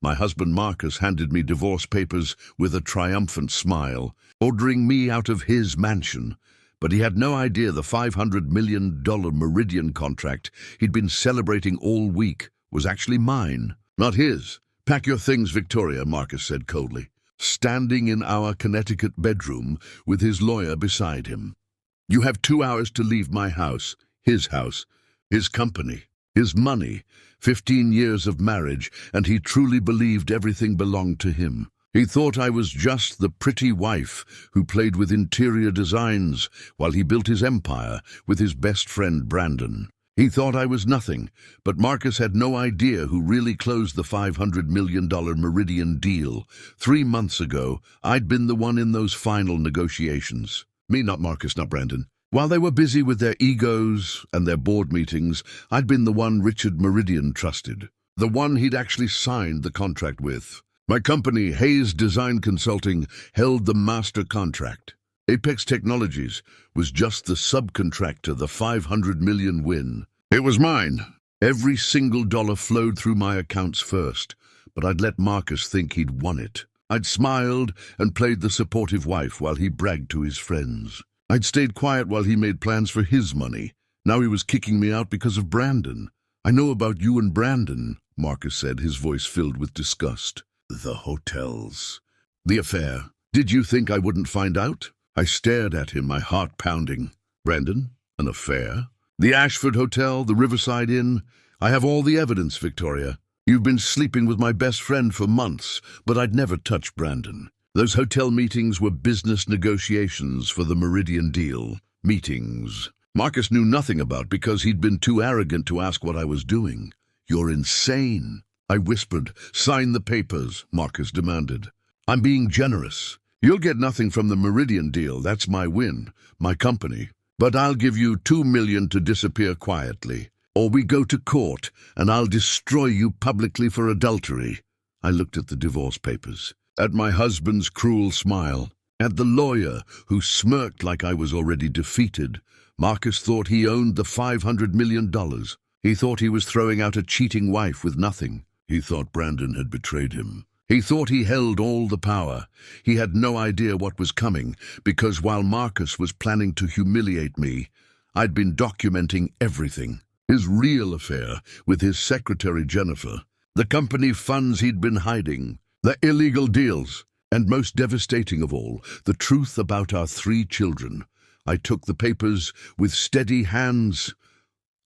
My husband Marcus handed me divorce papers with a triumphant smile, ordering me out of his mansion. But he had no idea the $500 million Meridian contract he'd been celebrating all week was actually mine, not his. "Pack your things, Victoria," Marcus said coldly, standing in our Connecticut bedroom with his lawyer beside him. "You have 2 hours to leave my house, his company, his money, 15 years of marriage, and he truly believed everything belonged to him. He thought I was just the pretty wife who played with interior designs while he built his empire with his best friend Brandon. He thought I was nothing, but Marcus had no idea who really closed the $500 million Meridian deal. 3 months ago, I'd been the one in those final negotiations. Me, not Marcus, not Brandon. While they were busy with their egos and their board meetings, I'd been the one Richard Meridian trusted, the one he'd actually signed the contract with. My company, Hayes Design Consulting, held the master contract. Apex Technologies was just the subcontractor, the $500 million win. It was mine. Every single dollar flowed through my accounts first, but I'd let Marcus think he'd won it. I'd smiled and played the supportive wife while he bragged to his friends. I'd stayed quiet while he made plans for his money. Now he was kicking me out because of Brandon. "I know about you and Brandon," Marcus said, his voice filled with disgust. "The hotels. The affair. Did you think I wouldn't find out?" I stared at him, my heart pounding. "Brandon? An affair? The Ashford Hotel, the Riverside Inn? I have all the evidence, Victoria. You've been sleeping with my best friend for months, but I'd never touch Brandon. Those hotel meetings were business negotiations for the Meridian deal. Meetings Marcus knew nothing about because he'd been too arrogant to ask what I was doing. "You're insane," I whispered. "Sign the papers," Marcus demanded. "I'm being generous. You'll get nothing from the Meridian deal, that's my win, my company. But I'll give you $2 million to disappear quietly. Or we go to court, and I'll destroy you publicly for adultery." I looked at the divorce papers, at my husband's cruel smile, at the lawyer who smirked like I was already defeated. Marcus thought he owned the $500 million. He thought he was throwing out a cheating wife with nothing. He thought Brandon had betrayed him. He thought he held all the power. He had no idea what was coming, because while Marcus was planning to humiliate me, I'd been documenting everything. His real affair with his secretary Jennifer, the company funds he'd been hiding, the illegal deals, and most devastating of all, the truth about our 3 children. I took the papers with steady hands.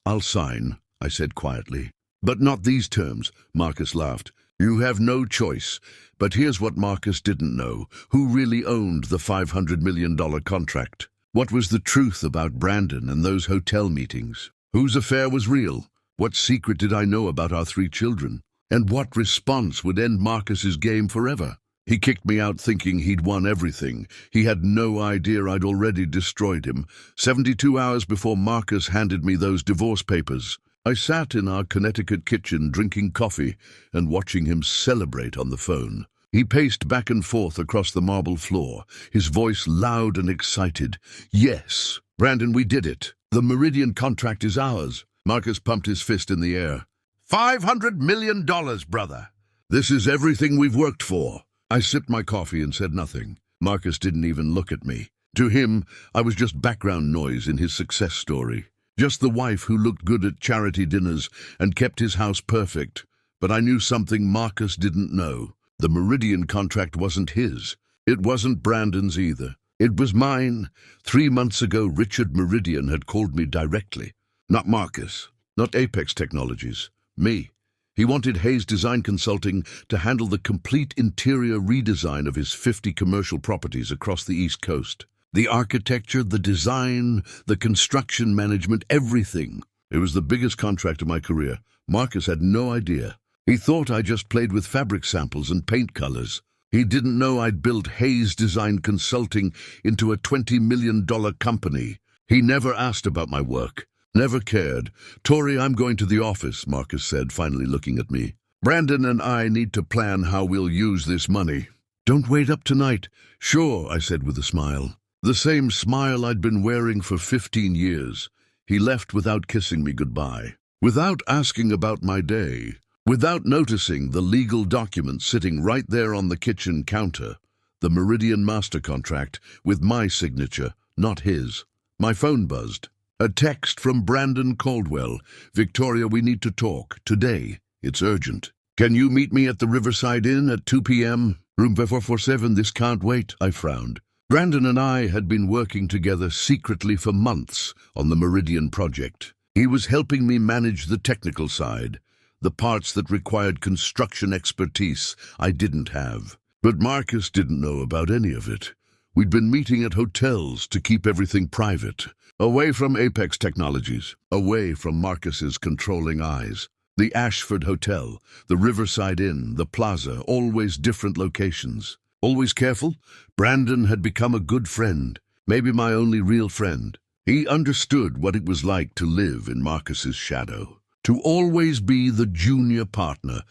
"I'll sign," I said quietly. "But not these terms," Marcus laughed. "You have no choice." But here's what Marcus didn't know. Who really owned the $500 million contract? What was the truth about Brandon and those hotel meetings? Whose affair was real? What secret did I know about our 3 children? And what response would end Marcus's game forever? He kicked me out thinking he'd won everything. He had no idea I'd already destroyed him. 72 hours before Marcus handed me those divorce papers, I sat in our Connecticut kitchen drinking coffee and watching him celebrate on the phone. He paced back and forth across the marble floor, his voice loud and excited. "Yes, Brandon, we did it. The Meridian contract is ours." Marcus pumped his fist in the air. $500 million, brother. This is everything we've worked for. I sipped my coffee and said nothing. Marcus didn't even look at me. To him, I was just background noise in his success story. Just the wife who looked good at charity dinners and kept his house perfect. But I knew something Marcus didn't know. The Meridian contract wasn't his. It wasn't Brandon's either. It was mine. 3 months ago, Richard Meridian had called me directly. Not Marcus, not Apex Technologies, me. He wanted Hayes Design Consulting to handle the complete interior redesign of his 50 commercial properties across the East Coast. The architecture, the design, the construction management, everything. It was the biggest contract of my career. Marcus had no idea. He thought I just played with fabric samples and paint colors. He didn't know I'd built Hayes Design Consulting into a $20 million company. He never asked about my work, never cared. "Tori, I'm going to the office," Marcus said, finally looking at me. "Brandon and I need to plan how we'll use this money." "Don't wait up tonight." "Sure," I said with a smile. The same smile I'd been wearing for 15 years. He left without kissing me goodbye, without asking about my day. without noticing the legal document sitting right there on the kitchen counter, the Meridian master contract with my signature, not his. My phone buzzed. A text from Brandon Caldwell. "Victoria, we need to talk. Today. It's urgent. Can you meet me at the Riverside Inn at 2 p.m.? Room 447, this can't wait," I frowned. Brandon and I had been working together secretly for months on the Meridian project. He was helping me manage the technical side, the parts that required construction expertise I didn't have. But Marcus didn't know about any of it. We'd been meeting at hotels to keep everything private, away from Apex Technologies, away from Marcus's controlling eyes. The Ashford Hotel, the Riverside Inn, the Plaza, always different locations. Always careful, Brandon had become a good friend, maybe my only real friend. He understood what it was like to live in Marcus's shadow, to always be the junior partner,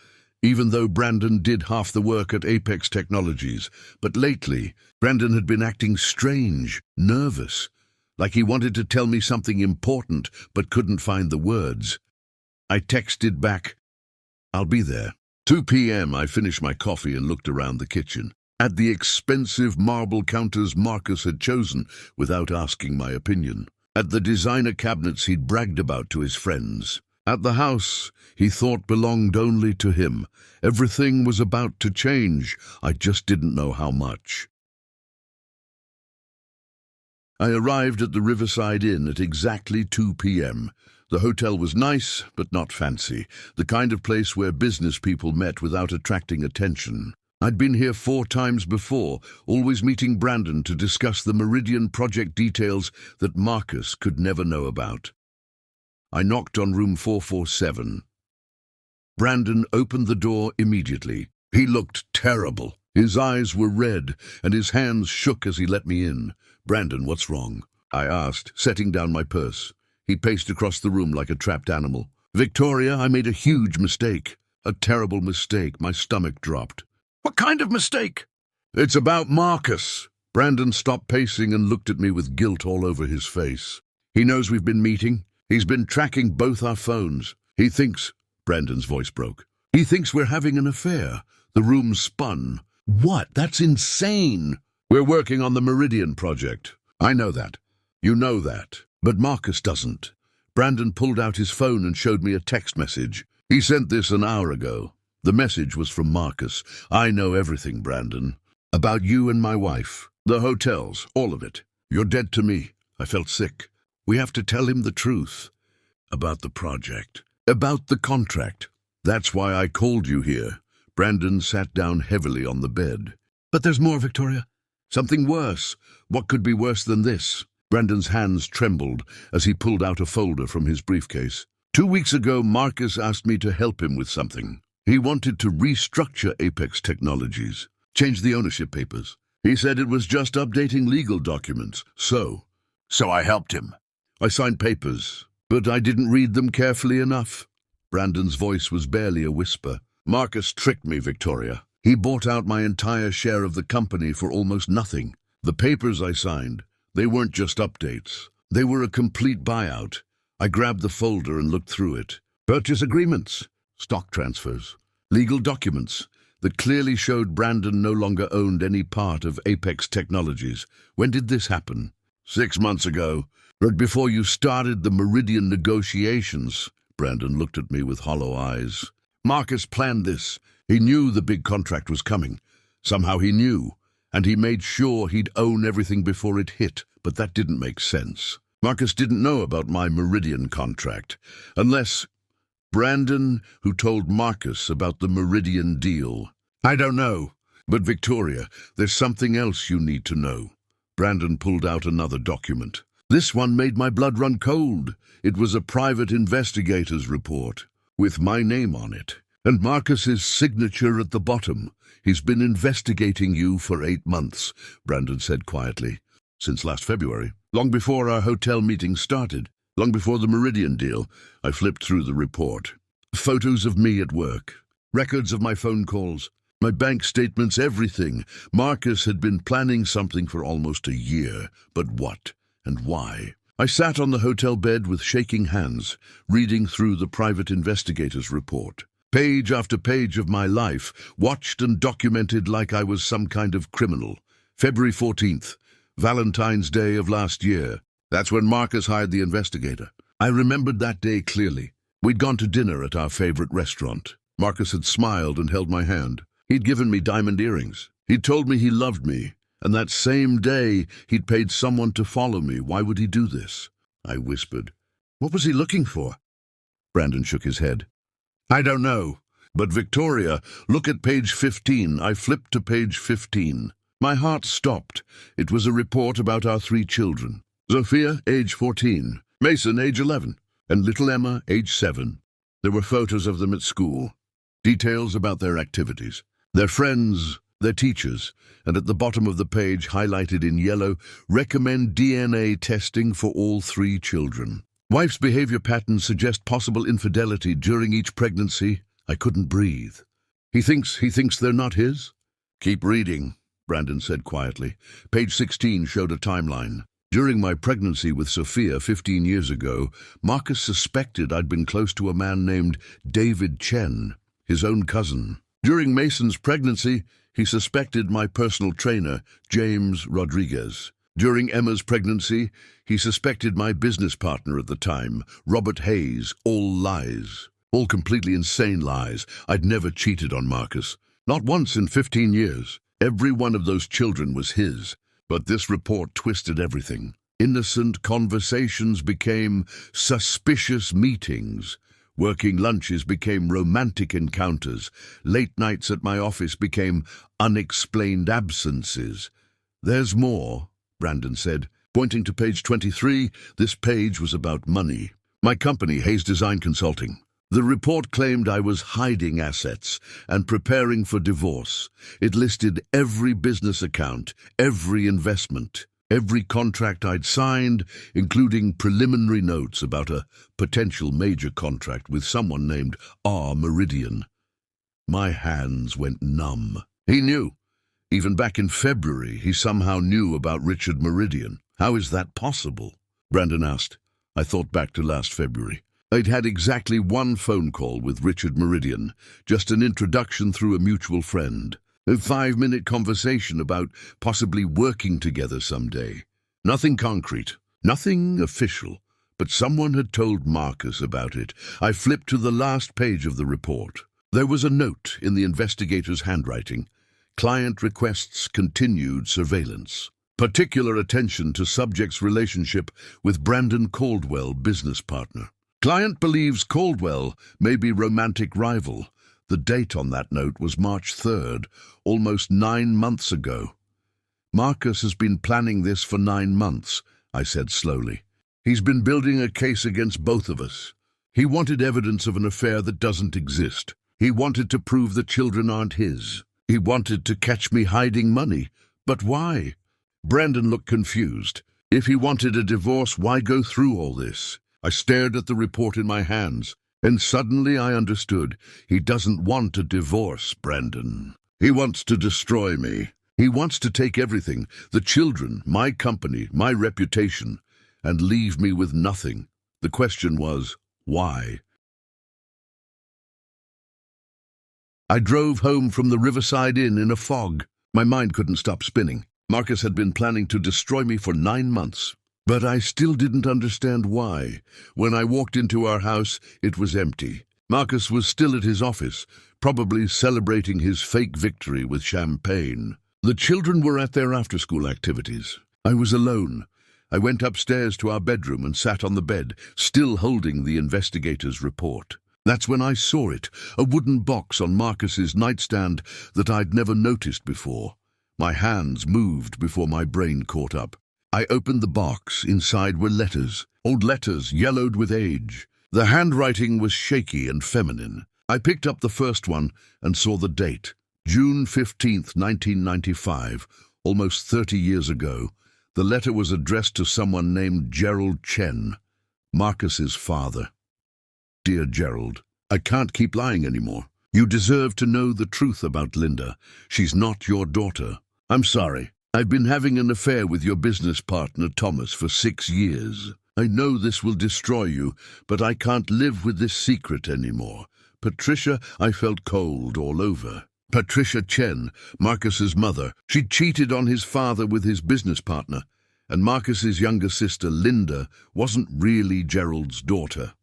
even though Brandon did half the work at Apex Technologies. But lately, Brandon had been acting strange, nervous, like he wanted to tell me something important but couldn't find the words. I texted back, "I'll be there." 2 p.m. I finished my coffee and looked around the kitchen, at the expensive marble counters Marcus had chosen without asking my opinion, at the designer cabinets he'd bragged about to his friends, at the house he thought belonged only to him. Everything was about to change. I just didn't know how much. I arrived at the Riverside Inn at exactly 2 p.m. The hotel was nice, but not fancy, the kind of place where business people met without attracting attention. I'd been here 4 times before, always meeting Brandon to discuss the Meridian project details that Marcus could never know about. I knocked on room 447. Brandon opened the door immediately. He looked terrible. His eyes were red, and his hands shook as he let me in. "Brandon, what's wrong?" I asked, setting down my purse. He paced across the room like a trapped animal. "Victoria, I made a huge mistake. A terrible mistake." My stomach dropped. "What kind of mistake?" "It's about Marcus." Brandon stopped pacing and looked at me with guilt all over his face. "He knows we've been meeting. He's been tracking both our phones. He thinks—" Brandon's voice broke. "He thinks we're having an affair." The room spun. "What? That's insane." "We're working on the Meridian project. I know that. You know that. But Marcus doesn't." Brandon pulled out his phone and showed me a text message. "He sent this an hour ago. The message was from Marcus. I know everything, Brandon. About you and my wife. The hotels, all of it. You're dead to me." I felt sick. "We have to tell him the truth. About the project. About the contract. That's why I called you here." Brandon sat down heavily on the bed. "But there's more, Victoria. Something worse. What could be worse than this?" Brandon's hands trembled as he pulled out a folder from his briefcase. 2 weeks ago, Marcus asked me to help him with something. He wanted to restructure Apex Technologies, change the ownership papers. He said it was just updating legal documents. So I helped him. I signed papers, but I didn't read them carefully enough. Brandon's voice was barely a whisper. "Marcus tricked me, Victoria. He bought out my entire share of the company for almost nothing. The papers I signed, they weren't just updates. They were a complete buyout." I grabbed the folder and looked through it. Purchase agreements, stock transfers, legal documents that clearly showed Brandon no longer owned any part of Apex Technologies. When did this happen? 6 months ago, right before you started the Meridian negotiations. Brandon looked at me with hollow eyes. Marcus planned this. He knew the big contract was coming. Somehow he knew, and he made sure he'd own everything before it hit, but that didn't make sense. Marcus didn't know about my Meridian contract, unless Brandon, who told Marcus about the Meridian deal. I don't know. But Victoria, there's something else you need to know. Brandon pulled out another document. This one made my blood run cold. It was a private investigator's report, with my name on it, and Marcus's signature at the bottom. He's been investigating you for 8 months, Brandon said quietly. Since last February, long before our hotel meeting started, long before the Meridian deal. I flipped through the report. Photos of me at work, records of my phone calls, my bank statements, everything. Marcus had been planning something for almost a year, but what and why? I sat on the hotel bed with shaking hands, reading through the private investigator's report. Page after page of my life, watched and documented like I was some kind of criminal. February 14th, Valentine's Day of last year. That's when Marcus hired the investigator. I remembered that day clearly. We'd gone to dinner at our favorite restaurant. Marcus had smiled and held my hand. He'd given me diamond earrings. He'd told me he loved me, and that same day he'd paid someone to follow me. Why would he do this? I whispered. What was he looking for? Brandon shook his head. I don't know. But Victoria, look at page 15. I flipped to page 15. My heart stopped. It was a report about our 3 children. Sophia, age 14. Mason, age 11. And little Emma, age 7. There were photos of them at school. Details about their activities. Their friends, their teachers. And at the bottom of the page, highlighted in yellow, recommend DNA testing for all 3 children. Wife's behavior patterns suggest possible infidelity during each pregnancy. I couldn't breathe. He thinks they're not his? Keep reading, Brandon said quietly. Page 16 showed a timeline. During my pregnancy with Sophia 15 years ago, Marcus suspected I'd been close to a man named David Chen, his own cousin. During Mason's pregnancy, he suspected my personal trainer, James Rodriguez. During Emma's pregnancy, he suspected my business partner at the time, Robert Hayes. All lies. All completely insane lies. I'd never cheated on Marcus. Not once in 15 years. Every one of those children was his. But this report twisted everything. Innocent conversations became suspicious meetings. Working lunches became romantic encounters. Late nights at my office became unexplained absences. There's more, Brandon said. Pointing to page 23, this page was about money. My company, Hayes Design Consulting. The report claimed I was hiding assets and preparing for divorce. It listed every business account, every investment, every contract I'd signed, including preliminary notes about a potential major contract with someone named R. Meridian. My hands went numb. He knew. Even back in February, he somehow knew about Richard Meridian. How is that possible? Brandon asked. I thought back to last February. I'd had exactly 1 phone call with Richard Meridian, just an introduction through a mutual friend. A 5-minute conversation about possibly working together someday. Nothing concrete, nothing official, but someone had told Marcus about it. I flipped to the last page of the report. There was a note in the investigator's handwriting. Client requests continued surveillance. Particular attention to subject's relationship with Brandon Caldwell, business partner. Client believes Caldwell may be romantic rival. The date on that note was March 3rd, almost 9 months ago. Marcus has been planning this for 9 months, I said slowly. He's been building a case against both of us. He wanted evidence of an affair that doesn't exist. He wanted to prove the children aren't his. He wanted to catch me hiding money. But why? Brandon looked confused. If he wanted a divorce, why go through all this? I stared at the report in my hands, and suddenly I understood. He doesn't want a divorce, Brandon. He wants to destroy me. He wants to take everything, the children, my company, my reputation, and leave me with nothing. The question was, why? I drove home from the Riverside Inn in a fog. My mind couldn't stop spinning. Marcus had been planning to destroy me for 9 months. But I still didn't understand why. When I walked into our house, it was empty. Marcus was still at his office, probably celebrating his fake victory with champagne. The children were at their after-school activities. I was alone. I went upstairs to our bedroom and sat on the bed, still holding the investigator's report. That's when I saw it, a wooden box on Marcus's nightstand that I'd never noticed before. My hands moved before my brain caught up. I opened the box. Inside were letters, old letters yellowed with age. The handwriting was shaky and feminine. I picked up the first one and saw the date, June 15th, 1995, almost 30 years ago. The letter was addressed to someone named Gerald Chen, Marcus's father. Dear Gerald, I can't keep lying anymore. You deserve to know the truth about Linda. She's not your daughter. I'm sorry. I've been having an affair with your business partner, Thomas, for 6 years. I know this will destroy you, but I can't live with this secret anymore. Patricia, I felt cold all over. Patricia Chen, Marcus's mother, she'd cheated on his father with his business partner, and Marcus's younger sister, Linda, wasn't really Gerald's daughter.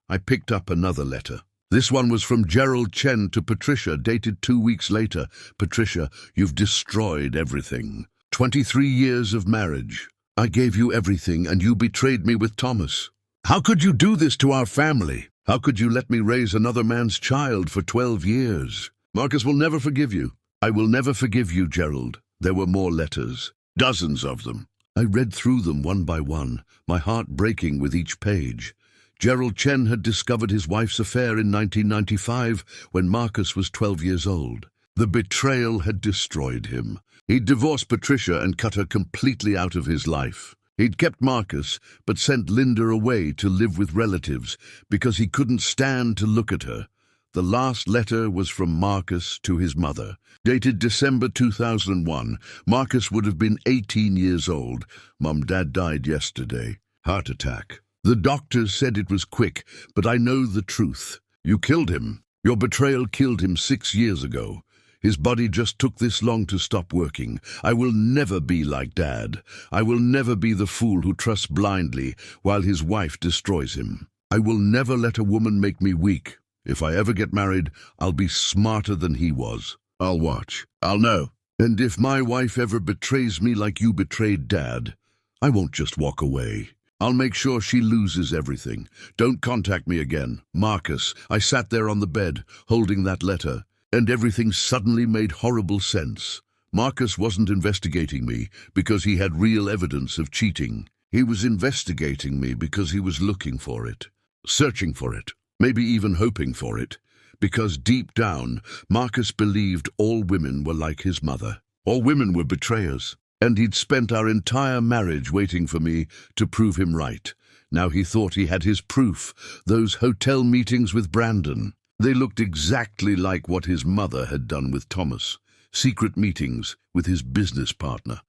I picked up another letter. This one was from Gerald Chen to Patricia, dated 2 weeks later. Patricia, you've destroyed everything. 23 years of marriage. I gave you everything, and you betrayed me with Thomas. How could you do this to our family? How could you let me raise another man's child for 12 years? Marcus will never forgive you. I will never forgive you, Gerald. There were more letters, dozens of them. I read through them one by one, my heart breaking with each page. Gerald Chen had discovered his wife's affair in 1995 when Marcus was 12 years old. The betrayal had destroyed him. He'd divorced Patricia and cut her completely out of his life. He'd kept Marcus, but sent Linda away to live with relatives because he couldn't stand to look at her. The last letter was from Marcus to his mother. Dated December 2001, Marcus would have been 18 years old. Dad died yesterday. Heart attack. The doctors said it was quick, but I know the truth. You killed him. Your betrayal killed him 6 years ago. His body just took this long to stop working. I will never be like Dad. I will never be the fool who trusts blindly while his wife destroys him. I will never let a woman make me weak. If I ever get married, I'll be smarter than he was. I'll watch. I'll know. And if my wife ever betrays me like you betrayed Dad, I won't just walk away. I'll make sure she loses everything. Don't contact me again. Marcus, I sat there on the bed, holding that letter, and everything suddenly made horrible sense. Marcus wasn't investigating me because he had real evidence of cheating. He was investigating me because he was looking for it, searching for it. Maybe even hoping for it, because deep down, Marcus believed all women were like his mother. All women were betrayers, and he'd spent our entire marriage waiting for me to prove him right. Now he thought he had his proof, those hotel meetings with Brandon. They looked exactly like what his mother had done with Thomas, secret meetings with his business partner.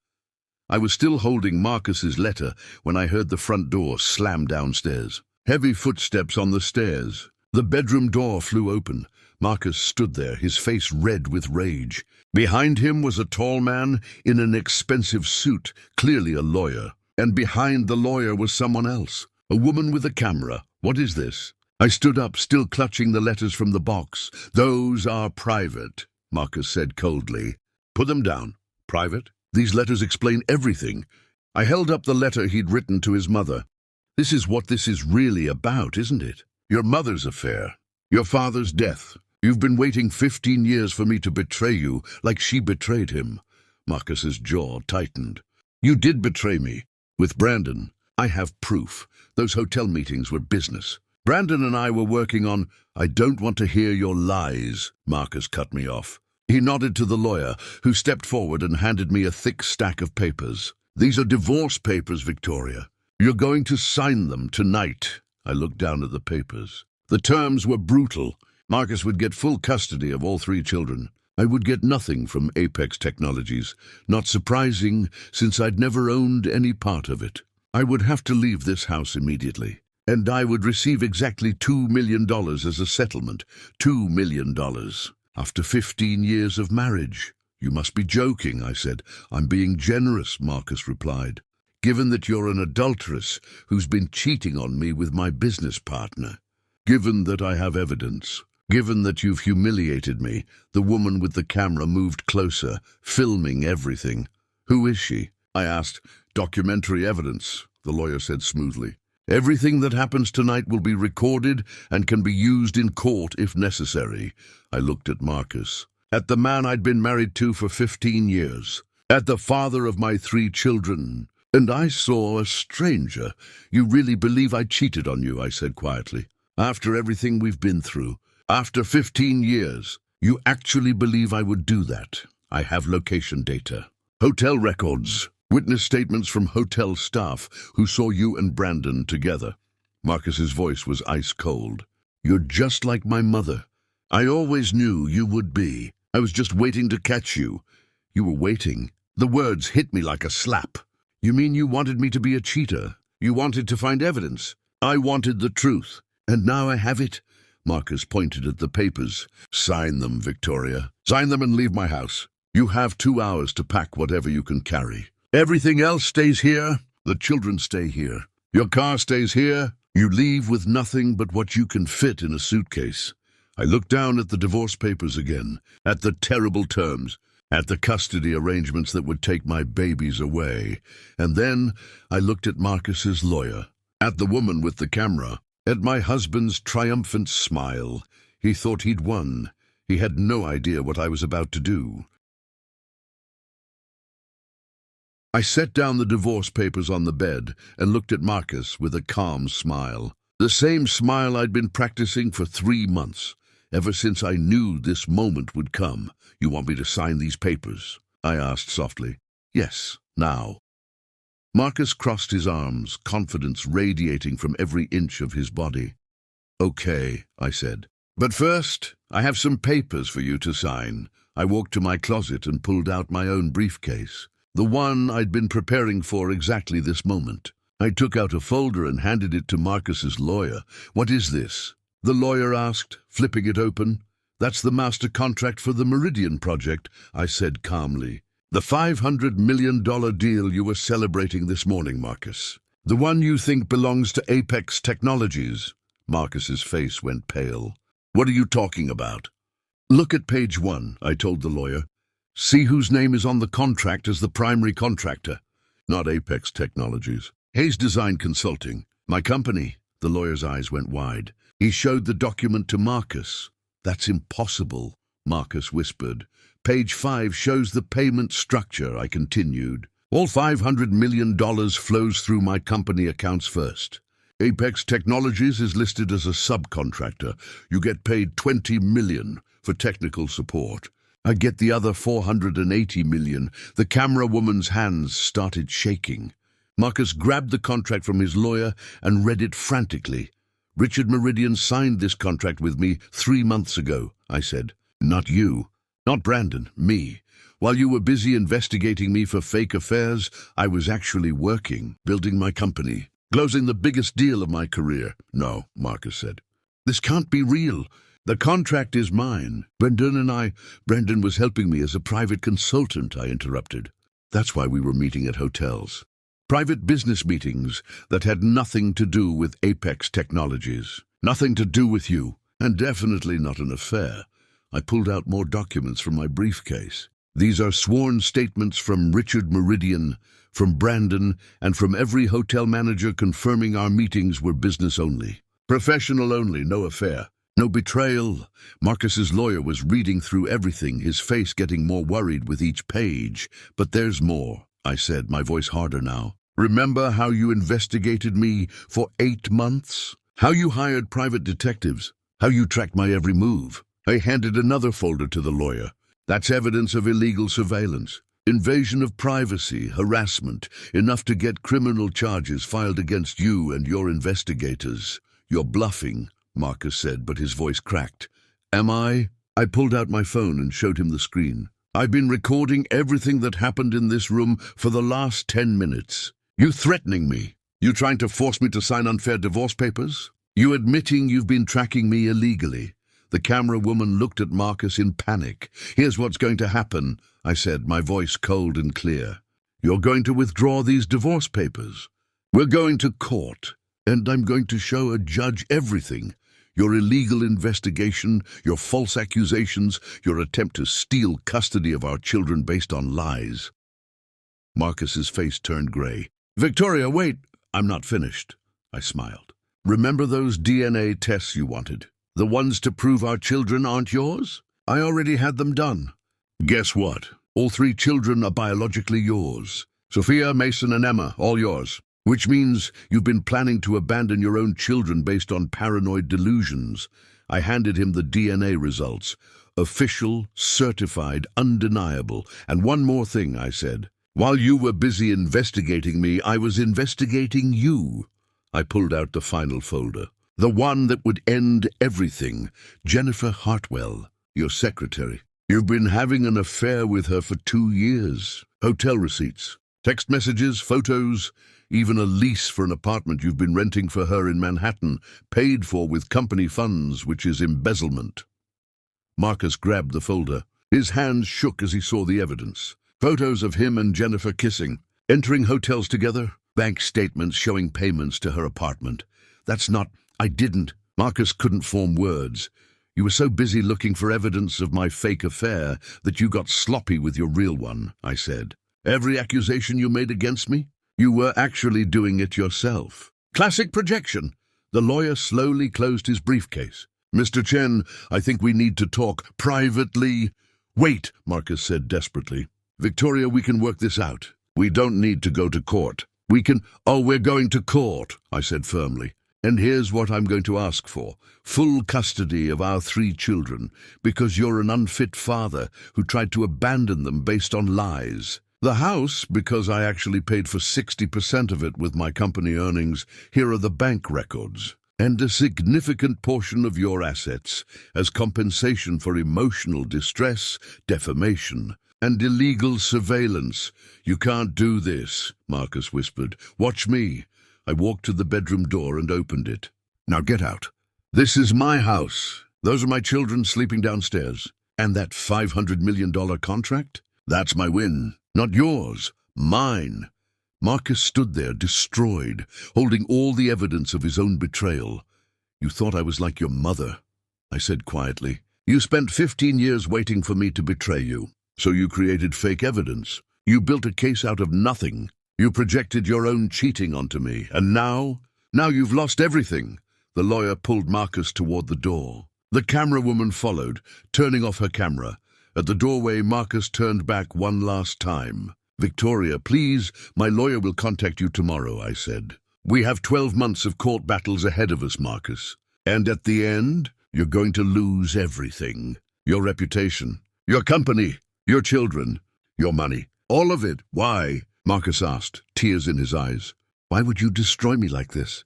I was still holding Marcus's letter when I heard the front door slam downstairs. Heavy footsteps on the stairs. The bedroom door flew open. Marcus stood there, his face red with rage. Behind him was a tall man in an expensive suit, clearly a lawyer. And behind the lawyer was someone else, a woman with a camera. What is this? I stood up, still clutching the letters from the box. Those are private, Marcus said coldly. Put them down. Private? These letters explain everything. I held up the letter he'd written to his mother. This is what this is really about, isn't it? Your mother's affair. Your father's death. You've been waiting 15 years for me to betray you, like she betrayed him. Marcus's jaw tightened. You did betray me. With Brandon. I have proof. Those hotel meetings were business. Brandon and I were working on... I don't want to hear your lies, Marcus cut me off. He nodded to the lawyer, who stepped forward and handed me a thick stack of papers. These are divorce papers, Victoria. You're going to sign them tonight. I looked down at the papers. The terms were brutal. Marcus would get full custody of all 3 children. I would get nothing from Apex Technologies. Not surprising, since I'd never owned any part of it. I would have to leave this house immediately. And I would receive exactly $2 million as a settlement. $2 million. After 15 years of marriage. You must be joking, I said. I'm being generous, Marcus replied. Given that you're an adulteress who's been cheating on me with my business partner. Given that I have evidence. Given that you've humiliated me. The woman with the camera moved closer, filming everything. Who is she? I asked. Documentary evidence, the lawyer said smoothly. Everything that happens tonight will be recorded and can be used in court if necessary. I looked at Marcus. At the man I'd been married to for 15 years. At the father of my 3 children. And I saw a stranger. You really believe I cheated on you, I said quietly. After everything we've been through. After 15 years. You actually believe I would do that. I have location data. Hotel records. Witness statements from hotel staff who saw you and Brandon together. Marcus's voice was ice cold. You're just like my mother. I always knew you would be. I was just waiting to catch you. You were waiting. The words hit me like a slap. You mean you wanted me to be a cheater? You wanted to find evidence? I wanted the truth. And now I have it. Marcus pointed at the papers. "Sign them, Victoria. Sign them and leave my house. You have 2 hours to pack whatever you can carry. Everything else stays here. The children stay here. Your car stays here. You leave with nothing but what you can fit in a suitcase." I looked down at the divorce papers again, at the terrible terms, at the custody arrangements that would take my babies away. And then I looked at Marcus's lawyer, at the woman with the camera, at my husband's triumphant smile. He thought he'd won. He had no idea what I was about to do. I set down the divorce papers on the bed and looked at Marcus with a calm smile. The same smile I'd been practicing for 3 months, ever since I knew this moment would come. "You want me to sign these papers?" I asked softly. "Yes, now." Marcus crossed his arms, confidence radiating from every inch of his body. "Okay," I said. "But first, I have some papers for you to sign." I walked to my closet and pulled out my own briefcase, the one I'd been preparing for exactly this moment. I took out a folder and handed it to Marcus's lawyer. "What is this?" the lawyer asked, flipping it open. "That's the master contract for the Meridian project," I said calmly. "The $500 million deal you were celebrating this morning, Marcus. The one you think belongs to Apex Technologies." Marcus's face went pale. "What are you talking about?" "Look at page 1, I told the lawyer. "See whose name is on the contract as the primary contractor." "Not Apex Technologies. Hayes Design Consulting. My company." The lawyer's eyes went wide. He showed the document to Marcus. "That's impossible," Marcus whispered. "Page 5 shows the payment structure," I continued. "All $500 million flows through my company accounts first. Apex Technologies is listed as a subcontractor. You get paid $20 million for technical support. I get the other $480 million. The camera woman's hands started shaking. Marcus grabbed the contract from his lawyer and read it frantically. "Richard Meridian signed this contract with me 3 months ago," I said. "Not you. Not Brandon. Me. While you were busy investigating me for fake affairs, I was actually working, building my company, closing the biggest deal of my career." "No," Marcus said. "This can't be real. The contract is mine. Brendan was helping me as a private consultant," I interrupted. "That's why we were meeting at hotels. Private business meetings that had nothing to do with Apex Technologies. Nothing to do with you, and definitely not an affair." I pulled out more documents from my briefcase. "These are sworn statements from Richard Meridian, from Brandon, and from every hotel manager confirming our meetings were business only. Professional only, no affair. No betrayal." Marcus's lawyer was reading through everything, his face getting more worried with each page. "But there's more," I said, my voice harder now. "Remember how you investigated me for 8 months? How you hired private detectives? How you tracked my every move?" I handed another folder to the lawyer. "That's evidence of illegal surveillance, invasion of privacy, harassment, enough to get criminal charges filed against you and your investigators." "You're bluffing," Marcus said, but his voice cracked. "Am I?" I pulled out my phone and showed him the screen. "I've been recording everything that happened in this room for the last 10 minutes. You threatening me? You trying to force me to sign unfair divorce papers? You admitting you've been tracking me illegally?" The camera woman looked at Marcus in panic. "Here's what's going to happen," I said, my voice cold and clear. "You're going to withdraw these divorce papers. We're going to court, and I'm going to show a judge everything. Your illegal investigation, your false accusations, your attempt to steal custody of our children based on lies." Marcus's face turned gray. "Victoria, wait." "I'm not finished," I smiled. "Remember those DNA tests you wanted? The ones to prove our children aren't yours? I already had them done. Guess what? All 3 children are biologically yours. Sophia, Mason, and Emma, all yours. Which means you've been planning to abandon your own children based on paranoid delusions." I handed him the DNA results. "Official, certified, undeniable. And one more thing," I said. "While you were busy investigating me, I was investigating you." I pulled out the final folder. "The one that would end everything. Jennifer Hartwell, your secretary. You've been having an affair with her for 2 years. Hotel receipts, text messages, photos. Even a lease for an apartment you've been renting for her in Manhattan, paid for with company funds, which is embezzlement. Marcus grabbed the folder. His hands shook as he saw the evidence. Photos of him and Jennifer kissing, entering hotels together, bank statements showing payments to her apartment. That's not... I didn't. Marcus couldn't form words. You were so busy looking for evidence of my fake affair that you got sloppy with your real one, I said. Every accusation you made against me, you were actually doing it yourself. Classic projection. The lawyer slowly closed his briefcase. Mr. Chen, I think we need to talk privately. Wait, Marcus said desperately. Victoria, we can work this out. We don't need to go to court. We can... Oh, we're going to court, I said firmly. And here's what I'm going to ask for. Full custody of our 3 children, because you're an unfit father who tried to abandon them based on lies. The house, because I actually paid for 60% of it with my company earnings. Here are the bank records. And a significant portion of your assets as compensation for emotional distress, defamation, and illegal surveillance. You can't do this, Marcus whispered. Watch me. I walked to the bedroom door and opened it. Now get out. This is my house. Those are my children sleeping downstairs. And that $500 million contract? That's my win. Not yours. Mine. Marcus stood there, destroyed, holding all the evidence of his own betrayal. You thought I was like your mother, I said quietly. You spent 15 years waiting for me to betray you. So you created fake evidence. You built a case out of nothing. You projected your own cheating onto me. And now you've lost everything. The lawyer pulled Marcus toward the door. The camera woman followed, turning off her camera. At the doorway, Marcus turned back one last time. Victoria, please, my lawyer will contact you tomorrow, I said. We have 12 months of court battles ahead of us, Marcus. And at the end, you're going to lose everything. Your reputation, your company, your children, your money. All of it. Why? Marcus asked, tears in his eyes. Why would you destroy me like this?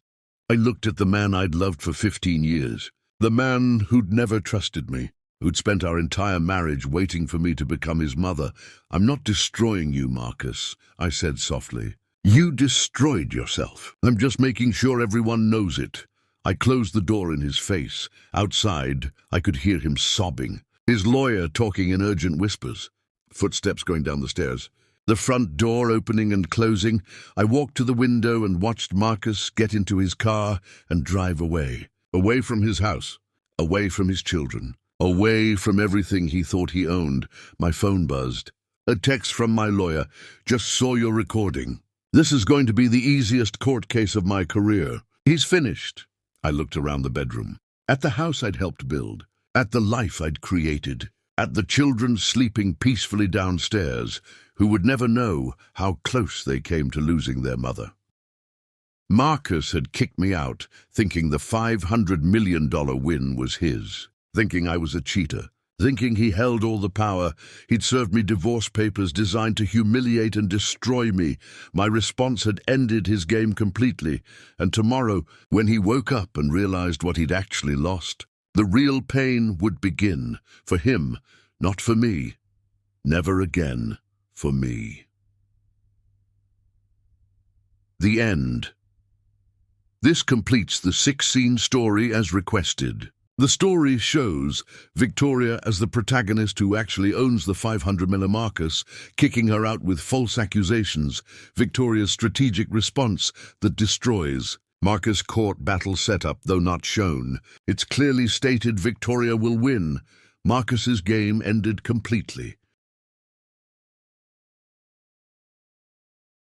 I looked at the man I'd loved for 15 years. The man who'd never trusted me, who'd spent our entire marriage waiting for me to become his mother. I'm not destroying you, Marcus, I said softly. You destroyed yourself. I'm just making sure everyone knows it. I closed the door in his face. Outside, I could hear him sobbing. His lawyer talking in urgent whispers. Footsteps going down the stairs. The front door opening and closing. I walked to the window and watched Marcus get into his car and drive away. Away from his house. Away from his children. Away from everything he thought he owned. My phone buzzed. A text from my lawyer. Just saw your recording. This is going to be the easiest court case of my career. He's finished. I looked around the bedroom. At the house I'd helped build. At the life I'd created. At the children sleeping peacefully downstairs, who would never know how close they came to losing their mother. Marcus had kicked me out, thinking the $500 million win was his. Thinking I was a cheater. Thinking he held all the power. He'd served me divorce papers designed to humiliate and destroy me. My response had ended his game completely. And tomorrow, when he woke up and realized what he'd actually lost, the real pain would begin. For him, not for me. Never again for me. The end. This completes the 6-scene story as requested. The story shows Victoria as the protagonist who actually owns the $500 million Marcus, kicking her out with false accusations. Victoria's strategic response that destroys. Marcus' court battle setup, though not shown. It's clearly stated Victoria will win. Marcus's game ended completely.